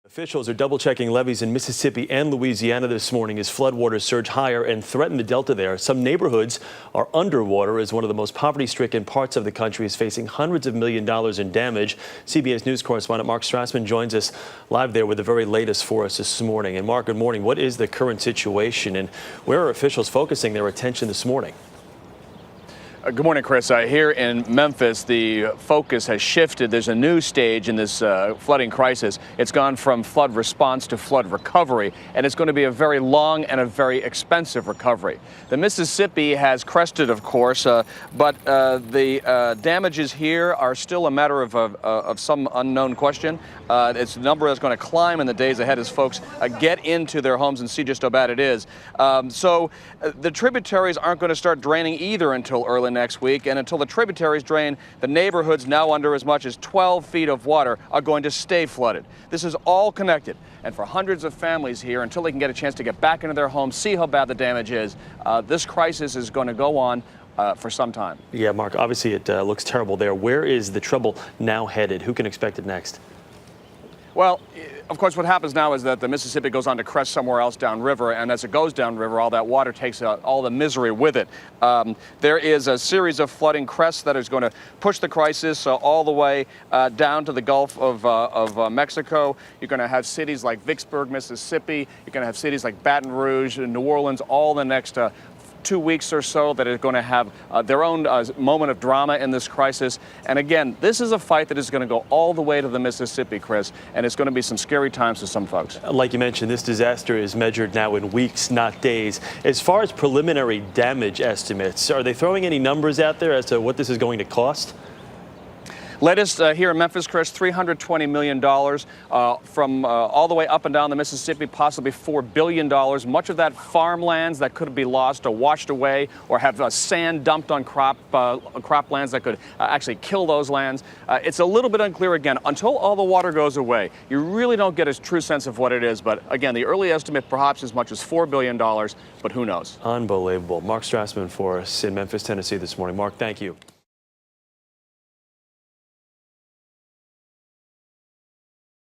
Officials are double-checking levees in Mississippi and Louisiana this morning as floodwaters surge higher and threaten the delta there. Some neighborhoods are underwater as one of the most poverty-stricken parts of the country is facing hundreds of millions of dollars in damage. CBS News correspondent Mark Strassmann joins us live there with the very latest for us this morning. And Mark, good morning. What is the current situation and where are officials focusing their attention this morning? Good morning, Chris. Here in Memphis, the focus has shifted. There's a new stage in this flooding crisis. It's gone from flood response to flood recovery, and it's going to be a very long and a very expensive recovery. The Mississippi has crested, of course, but the damages here are still a matter of some unknown question. It's a number that's going to climb in the days ahead as folks get into their homes and see just how bad it is. So the tributaries aren't going to start draining either until early next week, and until the tributaries drain, the neighborhoods now under as much as 12 feet of water are going to stay flooded. This is all connected, and for hundreds of families here, until they can get a chance to get back into their homes, see how bad the damage is, this crisis is going to go on for some time. Yeah, Mark, obviously it looks terrible there. Where is the trouble now headed? Who can expect it next? Well, of course, what happens now is that the Mississippi goes on to crest somewhere else downriver, and as it goes downriver, all that water takes all the misery with it. There is a series of flooding crests that is going to push the crisis all the way down to the Gulf of Mexico. You're going to have cities like Vicksburg, Mississippi. You're going to have cities like Baton Rouge and New Orleans all the next 2 weeks or so that are going to have their own moment of drama in this crisis. And again, this is a fight that is going to go all the way to the Mississippi, Chris, and it's going to be some scary times for some folks. Like you mentioned, this disaster is measured now in weeks, not days. As far as preliminary damage estimates, are they throwing any numbers out there as to what this is going to cost? Latest here in Memphis, Chris, $320 million from all the way up and down the Mississippi, possibly $4 billion. Much of that farmlands that could be lost or washed away or have sand dumped on croplands that could actually kill those lands. It's a little bit unclear again. Until all the water goes away, you really don't get a true sense of what it is. But again, the early estimate perhaps as much as $4 billion, but who knows? Unbelievable. Mark Strassmann for us in Memphis, Tennessee this morning. Mark, thank you.